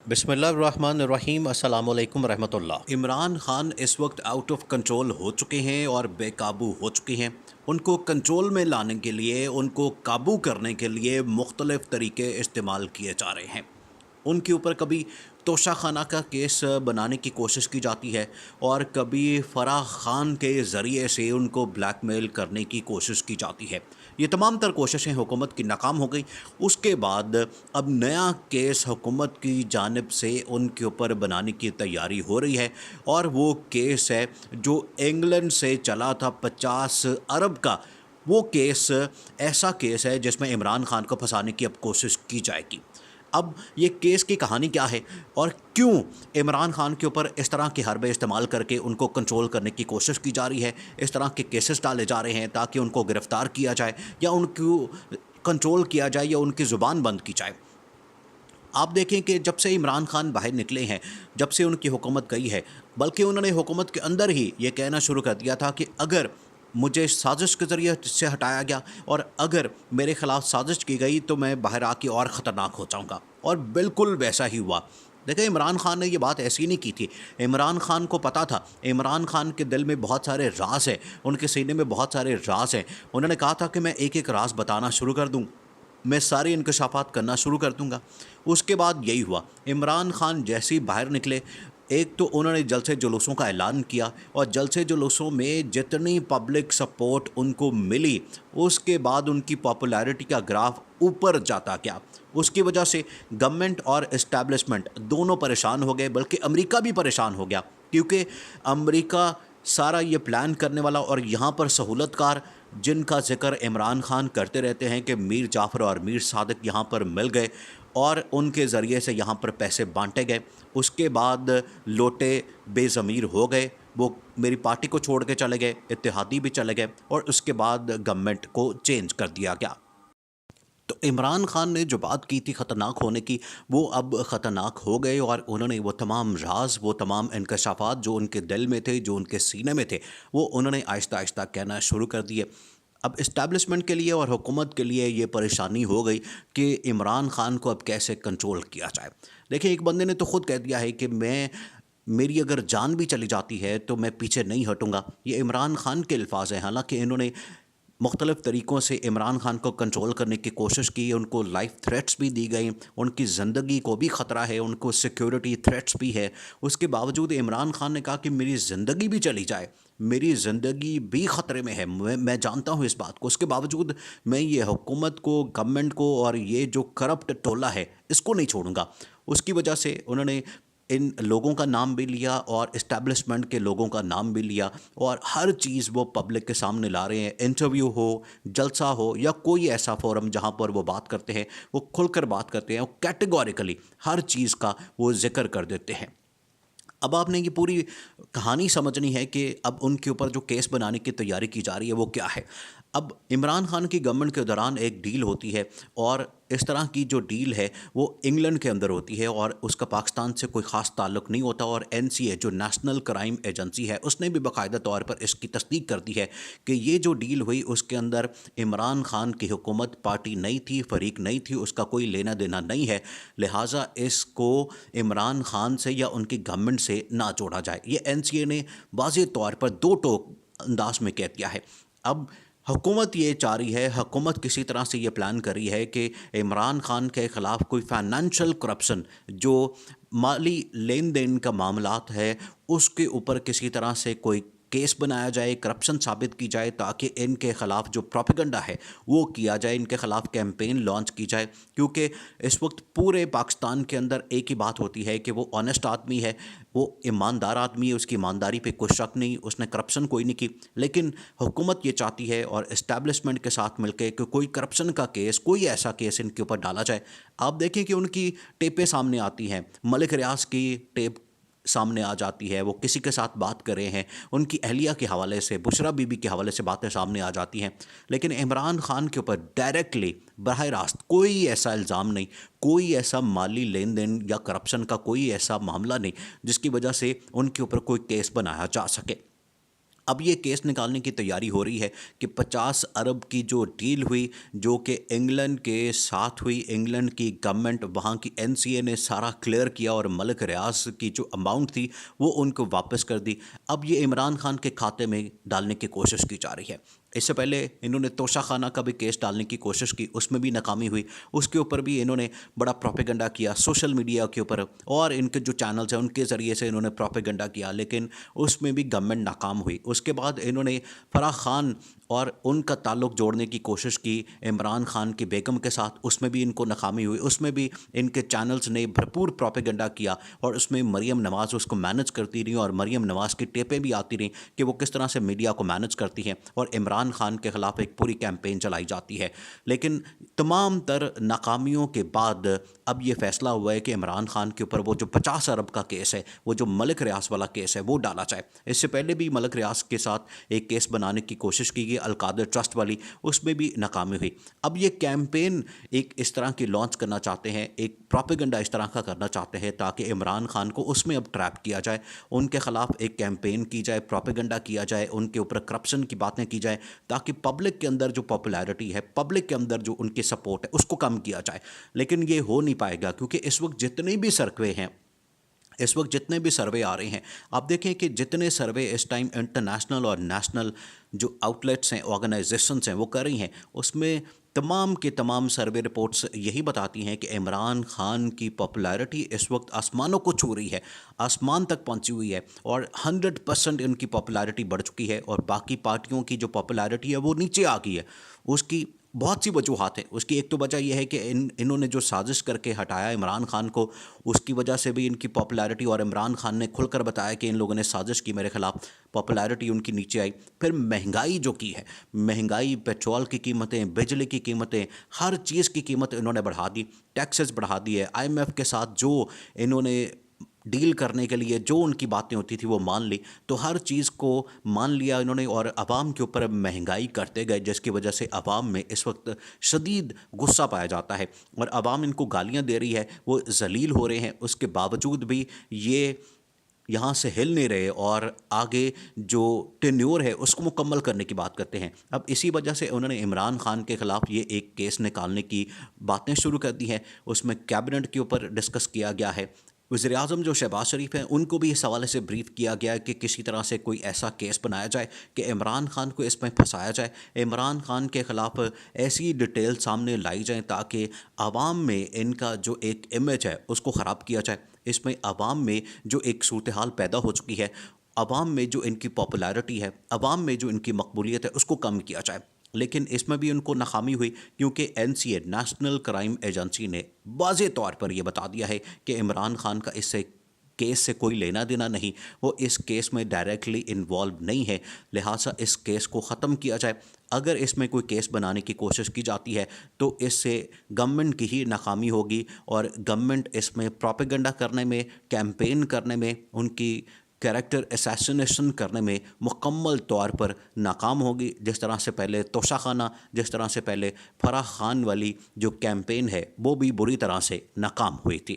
बिस्मिल्लाहिर्रहमानिर्रहीम अस्सलाम वालेकुम रहमतुल्लाह। इमरान खान इस वक्त आउट ऑफ कंट्रोल हो चुके हैं और बेकाबू हो चुके हैं। उनको कंट्रोल में लाने के लिए, उनको काबू करने के लिए मुख्तलिफ़ तरीके इस्तेमाल किए जा रहे हैं। उनके ऊपर कभी तोशा खाना का केस बनाने की कोशिश की जाती है और कभी फराह खान के ज़रिए से उनको ब्लैकमेल करने की कोशिश की जाती है। ये तमाम तर कोशिशें हुकूमत की नाकाम हो गई। उसके बाद अब नया केस हुकूमत की जानिब से उनके ऊपर बनाने की तैयारी हो रही है और वो केस है जो इंग्लैंड से चला था 50 अरब का। वो केस ऐसा केस है जिसमें इमरान खान को फंसाने की अब कोशिश की जाएगी। अब ये केस की कहानी क्या है और क्यों इमरान खान के ऊपर इस तरह के हरबे इस्तेमाल करके उनको कंट्रोल करने की कोशिश की जा रही है, इस तरह के केसेस डाले जा रहे हैं ताकि उनको गिरफ़्तार किया जाए या उनको कंट्रोल किया जाए या उनकी ज़ुबान बंद की जाए। आप देखें कि जब से इमरान खान बाहर निकले हैं, जब से उनकी हुकूमत गई है, बल्कि उन्होंने हुकूमत के अंदर ही ये कहना शुरू कर दिया था कि अगर मुझे साजिश के ज़रिए से हटाया गया और अगर मेरे ख़िलाफ़ साजिश की गई तो मैं बाहर आके और ख़तरनाक हो जाऊँगा, और बिल्कुल वैसा ही हुआ। देखिए, इमरान खान ने ये बात ऐसी नहीं की थी। इमरान खान को पता था, इमरान खान के दिल में बहुत सारे राज हैं, उनके सीने में बहुत सारे राज हैं। उन्होंने कहा था कि मैं एक एक राज बताना शुरू कर दूँ, मैं सारे इंकशाफात करना शुरू कर दूंगा। उसके बाद यही हुआ। इमरान खान जैसे ही बाहर निकले, एक तो उन्होंने जलसे जुलूसों का ऐलान किया और जलसे जुलूसों में जितनी पब्लिक सपोर्ट उनको मिली, उसके बाद उनकी पॉपुलैरिटी का ग्राफ ऊपर जाता गया। उसकी वजह से गवर्नमेंट और इस्टेब्लिशमेंट दोनों परेशान हो गए, बल्कि अमेरिका भी परेशान हो गया, क्योंकि अमेरिका सारा ये प्लान करने वाला और यहाँ पर सहूलतकार जिनका ज़िक्र इमरान खान करते रहते हैं कि मीर जाफ़र और मीर सादिक यहाँ पर मिल गए और उनके ज़रिए से यहाँ पर पैसे बांटे गए। उसके बाद लोटे बेज़मीर हो गए, वो मेरी पार्टी को छोड़ के चले गए, इत्तेहादी भी चले गए और उसके बाद गवर्नमेंट को चेंज कर दिया गया। तो इमरान खान ने जो बात की थी ख़तरनाक होने की, वो अब ख़तरनाक हो गए और उन्होंने वो तमाम राज, वो तमाम इंकशाफात जो उनके दिल में थे, जो उनके सीने में थे, वो उन्होंने आहिस्ता आहिस्ता कहना शुरू कर दिए। अब इस्टेब्लिशमेंट के लिए और हुकूमत के लिए ये परेशानी हो गई कि इमरान खान को अब कैसे कंट्रोल किया जाए। देखिए, एक बंदे ने तो ख़ुद कह दिया है कि मेरी अगर जान भी चली जाती है तो मैं पीछे नहीं हटूँगा। ये इमरान खान के अल्फाज हैं। हालांकि इन्होंने मुख्तलिफ़ तरीक़ों से इमरान खान को कंट्रोल करने की कोशिश की, उनको लाइफ थ्रेट्स भी दी गई, उनकी ज़िंदगी को भी ख़तरा है, उनको सिक्योरिटी थ्रेट्स भी है। उसके बावजूद इमरान खान ने कहा कि मेरी ज़िंदगी भी चली जाए, मेरी ज़िंदगी भी ख़तरे में है, मैं जानता हूँ इस बात को, उसके बावजूद मैं ये हुकूमत को, गवर्नमेंट को और ये जो करप्ट टोला है, इसको नहीं छोड़ूंगा। उसकी वजह से उन्होंने इन लोगों का नाम भी लिया और इस्टेब्लिशमेंट के लोगों का नाम भी लिया और हर चीज़ वो पब्लिक के सामने ला रहे हैं। इंटरव्यू हो, जलसा हो या कोई ऐसा फोरम जहाँ पर वो बात करते हैं, वो खुलकर बात करते हैं, वो कैटेगोरिकली हर चीज़ का वो जिक्र कर देते हैं। अब आपने ये पूरी कहानी समझनी है कि अब उनके ऊपर जो केस बनाने की तैयारी की जा रही है वो क्या है। अब इमरान खान की गवर्नमेंट के दौरान एक डील होती है और इस तरह की जो डील है वो इंग्लैंड के अंदर होती है और उसका पाकिस्तान से कोई ख़ास ताल्लुक़ नहीं होता। और एनसीए जो नेशनल क्राइम एजेंसी है, उसने भी बाकायदा तौर पर इसकी तस्दीक कर दी है कि ये जो डील हुई उसके अंदर इमरान खान की हुकूमत पार्टी नहीं थी, फरीक नहीं थी, उसका कोई लेना देना नहीं है, लिहाजा इसको इमरान खान से या उनकी गवर्नमेंट से ना जोड़ा जाए। ये एनसीए ने वाज़ेह तौर पर दो टोक अंदाज में कह दिया है। अब हुकूमत ये चाह रही है, हुकूमत किसी तरह से ये प्लान कर रही है कि इमरान खान के ख़िलाफ़ कोई फाइनेंशियल करप्शन, जो माली लेन देन का मामलात है, उसके ऊपर किसी तरह से कोई केस बनाया जाए, करप्शन साबित की जाए, ताकि इनके ख़िलाफ़ जो प्रोपेगेंडा है वो किया जाए, इनके ख़िलाफ़ कैंपेन लॉन्च की जाए। क्योंकि इस वक्त पूरे पाकिस्तान के अंदर एक ही बात होती है कि वो ऑनेस्ट आदमी है, वो ईमानदार आदमी है, उसकी ईमानदारी पे कोई शक नहीं, उसने करप्शन कोई नहीं की। लेकिन हुकूमत ये चाहती है और इस्टेब्लिशमेंट के साथ मिलकर कि कोई करप्शन का केस, कोई ऐसा केस इनके ऊपर डाला जाए। आप देखें कि उनकी टेपें सामने आती हैं, मलिक रियाज की टेप सामने आ जाती है, वो किसी के साथ बात कर रहे हैं, उनकी अहलिया के हवाले से, बुशरा बीबी के हवाले से बातें सामने आ जाती हैं। लेकिन इमरान खान के ऊपर डायरेक्टली बराह रास्त कोई ऐसा इल्ज़ाम नहीं, कोई ऐसा माली लेन देन या करप्शन का कोई ऐसा मामला नहीं जिसकी वजह से उनके ऊपर कोई केस बनाया जा सके। اب یہ کیس نکالنے کی تیاری ہو رہی ہے کہ 50 ارب کی جو ڈیل ہوئی جو کہ انگلینڈ کے ساتھ ہوئی، انگلینڈ کی گورنمنٹ وہاں کی NCA نے سارا کلیئر کیا اور ملک ریاض کی جو اماؤنٹ تھی وہ ان کو واپس کر دی، اب یہ عمران خان کے کھاتے میں ڈالنے کی کوشش کی جا رہی ہے۔ اس سے پہلے انہوں نے توشہ خانہ کا بھی کیس ڈالنے کی کوشش کی، اس میں بھی ناکامی ہوئی، اس کے اوپر بھی انہوں نے بڑا پروپیگنڈا کیا سوشل میڈیا کے اوپر، اور ان کے جو چینلز ہیں ان کے ذریعے سے انہوں نے پروپیگنڈا کیا، لیکن اس میں بھی گورنمنٹ ناکام ہوئی۔ اس کے بعد انہوں نے فرح خان اور ان کا تعلق جوڑنے کی کوشش کی عمران خان کی بیگم کے ساتھ، اس میں بھی ان کو ناکامی ہوئی، اس میں بھی ان کے چینلز نے بھرپور پروپیگنڈا کیا، اور اس میں مریم نواز اس کو مینج کرتی رہی، اور مریم نواز کی ٹیپیں بھی آتی رہیں کہ وہ کس طرح سے میڈیا کو مینج کرتی ہیں، اور عمران خان کے خلاف ایک پوری کیمپین چلائی جاتی ہے۔ لیکن تمام تر ناکامیوں کے بعد اب یہ فیصلہ ہوا ہے کہ عمران خان کے اوپر وہ جو 50 ارب کا کیس ہے، وہ جو ملک ریاض والا کیس ہے، وہ ڈالا جائے۔ اس سے پہلے بھی ملک ریاض کے ساتھ ایک کیس بنانے کی کوشش کی گئی، القادر ٹرسٹ والی، اس میں بھی ناکامی ہوئی۔ اب یہ کیمپین ایک اس طرح کی لانچ کرنا چاہتے ہیں، ایک پروپیگنڈا اس طرح کا کرنا چاہتے ہیں تاکہ عمران خان کو اس میں اب ٹریپ کیا جائے، ان کے خلاف ایک کیمپین کی جائے، پروپیگنڈا کیا جائے، ان کے اوپر کرپشن کی باتیں کی جائیں، تاکہ پبلک کے اندر جو پاپولیرٹی ہے، پبلک کے اندر جو ان کی سپورٹ ہے، اس کو کم کیا جائے۔ لیکن یہ ہو نہیں پائے گا، کیونکہ اس وقت جتنے بھی سروے ہیں، اس وقت جتنے بھی سروے آ رہے ہیں، آپ دیکھیں کہ جتنے سروے اس ٹائم انٹرنیشنل اور نیشنل جو آؤٹلیٹس ہیں، آرگنائزیشنز ہیں، وہ کر رہی ہیں، اس میں تمام کے تمام سروے رپورٹس یہی بتاتی ہیں کہ عمران خان کی پاپولیرٹی اس وقت آسمانوں کو چھو رہی ہے، آسمان تک پہنچی ہوئی ہے، اور 100% ان کی پاپولیرٹی بڑھ چکی ہے، اور باقی پارٹیوں کی جو پاپولیرٹی ہے وہ نیچے آ گئی ہے۔ اس کی بہت سی وجوہات ہیں، اس کی ایک تو وجہ یہ ہے کہ انہوں نے جو سازش کر کے ہٹایا عمران خان کو، اس کی وجہ سے بھی ان کی پاپولیرٹی، اور عمران خان نے کھل کر بتایا کہ ان لوگوں نے سازش کی میرے خلاف، پاپولیرٹی ان کی نیچے آئی۔ پھر مہنگائی جو کی ہے، مہنگائی، پیٹرول کی قیمتیں، بجلی کی قیمتیں، ہر چیز کی قیمت انہوں نے بڑھا دی، ٹیکسز بڑھا دیے، IMF کے ساتھ جو انہوں نے ڈیل کرنے کے لیے جو ان کی باتیں ہوتی تھی وہ مان لی، تو ہر چیز کو مان لیا انہوں نے، اور عوام کے اوپر مہنگائی کرتے گئے، جس کی وجہ سے عوام میں اس وقت شدید غصہ پایا جاتا ہے، اور عوام ان کو گالیاں دے رہی ہے، وہ ذلیل ہو رہے ہیں، اس کے باوجود بھی یہ یہاں سے ہل نہیں رہے، اور آگے جو ٹینیور ہے اس کو مکمل کرنے کی بات کرتے ہیں۔ اب اسی وجہ سے انہوں نے عمران خان کے خلاف یہ ایک کیس نکالنے کی باتیں شروع کر دی ہیں، اس میں کیبنٹ کے اوپر ڈسکس کیا گیا ہے۔ وزیر اعظم جو شہباز شریف ہیں ان کو بھی اس حوالے سے بریف کیا گیا ہے کہ کسی طرح سے کوئی ایسا کیس بنایا جائے کہ عمران خان کو اس میں پھنسایا جائے، عمران خان کے خلاف ایسی ڈیٹیل سامنے لائی جائیں تاکہ عوام میں ان کا جو ایک امیج ہے اس کو خراب کیا جائے۔ اس میں عوام میں جو ایک صورتحال پیدا ہو چکی ہے، عوام میں جو ان کی پاپولیرٹی ہے، عوام میں جو ان کی مقبولیت ہے، اس کو کم کیا جائے۔ لیکن اس میں بھی ان کو ناکامی ہوئی، کیونکہ NCA نیشنل کرائم ایجنسی نے واضح طور پر یہ بتا دیا ہے کہ عمران خان کا اس سے کیس سے کوئی لینا دینا نہیں، وہ اس کیس میں ڈائریکٹلی انوالو نہیں ہے، لہٰذا اس کیس کو ختم کیا جائے۔ اگر اس میں کوئی کیس بنانے کی کوشش کی جاتی ہے تو اس سے گورنمنٹ کی ہی ناکامی ہوگی، اور گورنمنٹ اس میں پروپیگنڈا کرنے میں، کیمپین کرنے میں، ان کی کیریکٹر اسیسنیشن کرنے میں مکمل طور پر ناکام ہوگی، جس طرح سے پہلے توشہ خانہ، جس طرح سے پہلے فرح خان والی جو کیمپین ہے وہ بھی بری طرح سے ناکام ہوئی تھی۔